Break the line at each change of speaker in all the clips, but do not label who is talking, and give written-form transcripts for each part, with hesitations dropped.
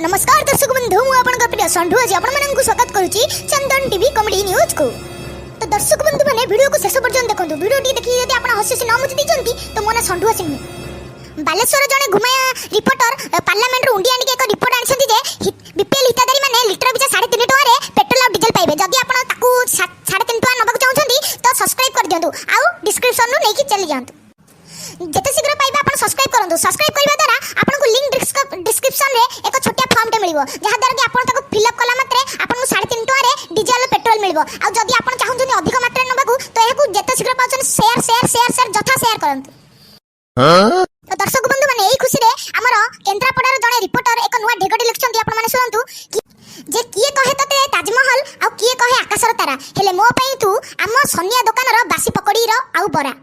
नमस्कार दर्शक बंधु मु आपन प्रिय संढु आज आपण मानन को स्वागत करूची चंदन टीवी कॉमेडी न्यूज को। तो दर्शक बंधु माने वीडियो को शेष पर्यंत देखंतु। वीडियो टी देखि यदि आपण हसी न मुझ दिजंती तो मोना संढु आसी बालेश्वर जने घुमाया रिपोर्टर पार्लियामेंट रो उंडी आनी एक रिपोर्ट आनिसंती जे बीपीएल हिताधारी माने लिटर पिछा 3.5 टका रे पेट्रोल और डीजल पाइबे। जदि आपण ताकू 3.5 टका नबाक चाहउछंती तो सब्सक्राइब कर दियंतु आउ डिस्क्रिप्शन नु नेकी चली जांतु। जेते शीघ्र पाइबा आपण सब्सक्राइब करंतु। सब्सक्राइब करबा द्वारा आपन को लिंक डिस्क्रिप्शन रे एक छोटिया फॉर्म टे मिलिबो जहा द्वारा कि आपन ताको फिल अप कला मात्रे आपन को 3.5 टका रे डीजल पेट्रोल मिलिबो। आ जदि आपन चाहउछंती अधिक मात्रा नबाकू तो एहाकू जेते शीघ्र पाउछन शेयर जथा शेयर करंतु। तो दर्शक बंधु माने एई खुशी रे हमर केंद्रापड़ार जने रिपोर्टर एक नुवा ढेगटी लिखछंती आपन माने सुनंतु जे किए कहे तते ताजमहल आ किए कहे आकाशर तारा हेले मो पई तू आम सोनिया दुकान रो बासी पकड़ी रो आ बरा।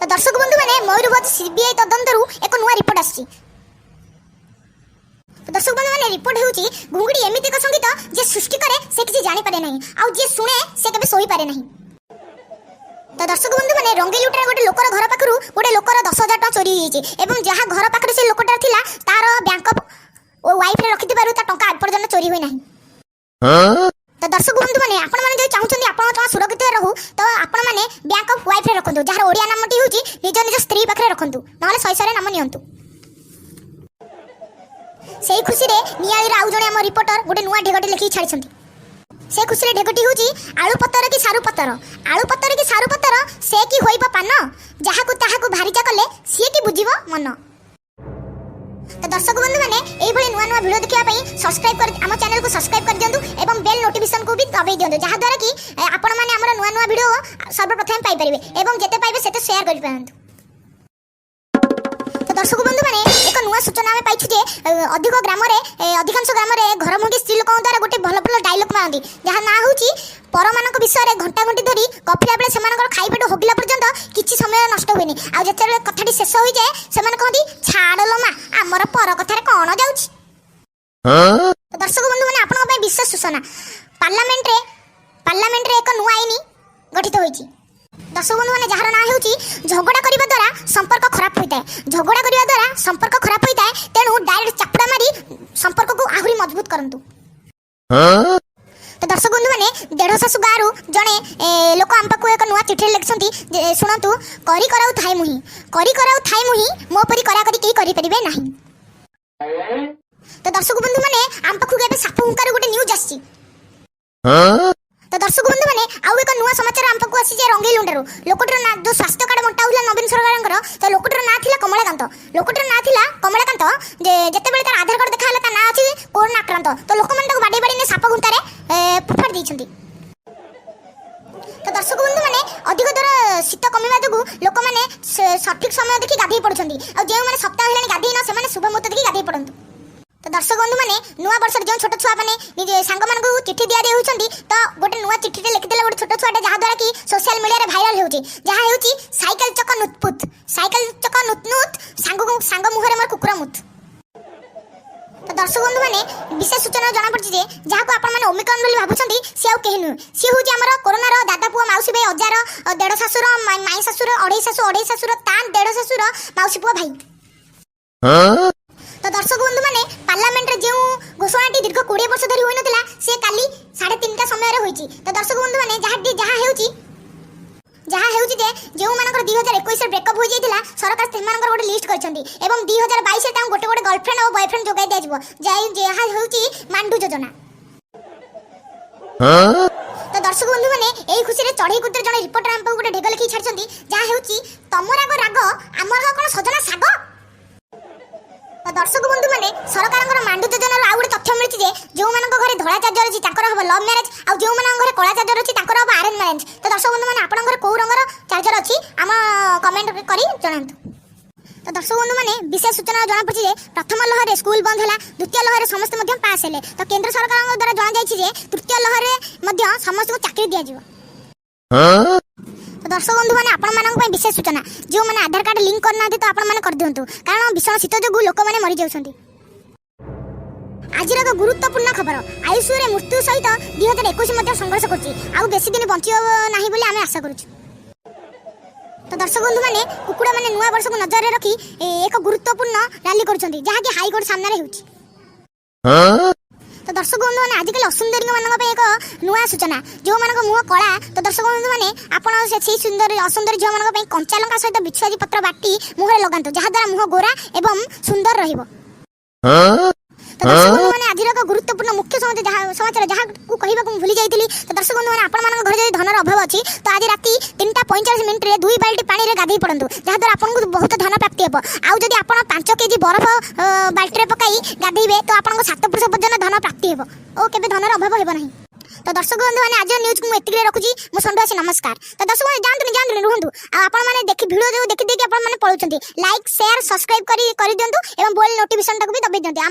तो दर्शक बंधु माने मयूरभंज सीबीआई तदंतरु एक नुवा रिपोर्ट आछि। तो दर्शक बंधु माने रिपोर्ट हेउची घुंगुडी एमिति एक संगीत जे सृष्टि करे से किछि जानि पारे नाही आ जे सुने से केबे सोई पारे नाही। तो दर्शक बंधु माने रंगेलुटा गोटे लोकर घर पाखरु गोटे लोकर 10,000 टका चोरी होईची एवं जहा घर पाखरु से लोकटा थिला तार बैंक ओ वाइफ रे रखि दिबारु ता टका पर्यंत चोरी होई नाही। तो दर्शक बंधु माने आपण माने जे चाहुचंदी आपण तो सुरक्षित रहू तो आपण माने बैंक ऑफ वाइफ रे रखंतु जहार ओडिया नामटी होची निज निज स्त्री पाखरे रखंतु नहले सैसरे नाम नियंतु। सेही खुशी रे नियाली रे आउ जणे हम रिपोर्टर गोटे नुवा ढेगटी लिखि छाडिसंती। से खुशी रे ढेगटी होची आलू पत्तर की सारू पत्तर से की होइबो पान जहाकू ताहाकू भारीचा कले से की बुझिबो मन। तो दर्शक बंधु माने एई भली नुवा नुवा वीडियो देखिया पई सब्सक्राइब कर हम चैनल को सब्सक्राइब कर दियंतु एवं बेल नोटिफिकेशन को भी दबाई दियंतु जहा द्वारा कि आपण माने हमर नुवा नुवा वीडियो सर्वप्रथम पाई परिबे एवं जेते पाइबे सेते शेयर करि पारंतु। तो दर्शक बंधु माने एक नुवा सूचना में पाइछु जे अधिकांश ग्राम रे घर मुंडी स्त्री लोक द्वारा गोटे भल भल डायलॉग मारंदी जहा ना होची परमानक विषय रे घंटा घंटी धरी गफिला बेले सेमानकर खाइबेटो होगिला पर्यंत किछि समय नष्ट होइनी आ जेते कथाटी शेष होई जाय सेमान कहंती छाडलो मा हमर पर कथारे कोन जाउछि। तो दर्शक बंधु माने आपन पय विशेष सूचना पार्लियामेंट रे एक नुवा आईन गठित होईछि। दर्शक बंधु माने जहार ना हेउछि झगड़ा करिबा द्वारा संपर्क खराब होइताय तेनु डायरेक्ट चापड़ा मारी संपर्क को आहुरी मजबूत करंतु। तो दर्शक बंधु माने 150 सासु गारू जणे लोक आम पाखु एक नुवा चिठी लिखछंती सुनंतु करी कराउ थाई मुही मो परी करा करी केई करि परिबे नाही। तो दर्शक बंधु माने आम पाखु केबे साप हुंकार गोटे न्यूज आछि। तो दर्शक बंधु माने आउ एक नुवा समाचार आम पाखु आछि जे रंगेलुंडारू लोकटर ना जो स्वास्थ्य कार्ड मोंटा हुला नवीन सरकारंकर तो लोकटर ना थिला कमलाकांत जे जते बेले तार आधार कार्ड देखा हला ता ना अछि कोरोना आक्रांत तो लोक मन ताको बाडी बाडी ने साप गुंतारे फुफाड़ दैछंती। तो दर्शक बंधु माने अधिक दर शीत कमिबा जगु लोक माने सठिक समय देखि गाधै पडुछंती आ जे माने सप्ताह हेलानी गाधै न से माने शुभ मुहूर्त देखि गाधै पडंतु। तो दर्शक बंधु माने नुवा वर्ष जो छोट छुआ माने निजे सांग मान को चिट्ठी दिया दे होचंती तो गोटे नुवा चिट्ठी रे लिखि देला गोटे छोट छुआटे जहा द्वारा कि सोशल मीडिया रे वायरल होउची जहा हेउची साइकिल चक नुतपुत सांग मुहरे मोर कुकुरा मुत। तो दर्शक बंधु माने विशेष सूचना जाना पड़छि जे जहा को आपण माने ओमिक्रॉन बोली भाबुछंती से आउ केहि नु से होची हमर कोरोना रो दादा पुआ माउसी भाई अजार 1.5 सासुर माई सासुर 2.5 सासुर तान 1.5 सासुर माउसी पुआ भाई। तो दर्शक बंधु माने पार्लियामेंट रे जेउ घोषणाटी दीर्घ 20 वर्ष धरि होई नथिला से काली 3:30 समय रे होईची। तो दर्शक बंधु माने जहा हेउची जे जेउ मानकर 2021 रे ब्रेकअप होई जाइतिला सरकार सेमानकर गोटे लिस्ट करछंती एवं 2022 रे तां गोटे गर्लफ्रेंड और बॉयफ्रेंड जोगाई दिया जिवो जहा हेउची मांडू योजना। तो दर्शक बंधु माने एई खुशी रे चढ़ई कुतर जने रिपोर्टर हम गोटे ढेग लिखि छाडछंती जहा हेउची तमर राग हमर कोन सजना साग। तो दर्शक बंधु माने सरकारंकर मांडू योजना रो आ गोटे तथ्य मिलछि जे जो मानक घरे धळा चार्जर अछि ताकर हबो लव मैरिज आ जो मानक घरे कळा चार्जर अछि ताकर हबो अरेंज मैरिज। तो दर्शक बंधु माने आपन घर को रंगर चार्जर अछि हम कमेंट करी जणांतु। तो दर्शक बंधु माने विशेष सूचना जाना पड़छि जे प्रथम लहर रे स्कूल बंद हला द्वितीय लहर रे समस्त मध्यम पास हेले तो केंद्र सरकारंग द्वारा जाना जायछि जे तृतीय लहर रे मध्य समस्त को चाकरी दिया जिवो। तो दर्शक बंधु माने आपण मानक पय विशेष सूचना जो माने आधार कार्ड लिंक करना दे तो आपण माने कर दियंतु कारण भीषण शीत जगु लोक माने मरि जाउछंती। आजिर गुरुत्वपूर्ण खबर आयुष रे मृत्यु सहित 2021 मध्ये संघर्ष करछि आउ बेसी दिन बंचियो नाही बोली आमे आशा करूछु। तो दर्शक बंधु माने कुकुड़ा माने नुआ वर्ष को नजर रखी एक गुरुत्वपूर्ण रैली करछंती जहा कि हाई कोर्ट सामने रे होछि। तो दर्शक बंधु मैंने आजिकल असुंदरी मान एक नुआ सूचना जो मान मुह कला तो दर्शक बंधु मैंने आपड़ से सुंदर असुंदरी झील मान कंचा लंका सहित बिछुआजी पत्र बाटी मुहरे लगातु जहाद्वारा मुह गोरा एवं सुंदर रहिबो। तो दर्शक बंधु मैंने आज एक गुरुत्वपूर्ण मुख्य समाचार जहाँ कहवा भूली जाइली। तो दर्शक बंधु मैंने आपण घर जब धनर अभाव अच्छी तो आज राति 3:45 में 2 बाल्टी पानी गाधई पड़ू जहाद्वारा आपको बहुत धन प्राप्ति हे। आउ जदि आप 5 केजी बरफ बाल्टी पकाई गाधेबे तो आपको 7 वर्ष पर्यंत धन प्राप्ति हे और केबे धनर अभाव हेब नहीं। तो दर्शक बंधु मैंने आज न्यूज को एतिक रखुची मो संडू आसी नमस्कार। तो दर्शक मैंने जानतु रुहतु आपण मैंने देखि वीडियो जो देखि देखि आपण मैंने पळुचंती लाइक शेयर सब्सक्राइब कर दियंतु एवं बेल नोटिफिकेशन टाको भी दबाई दियंतु।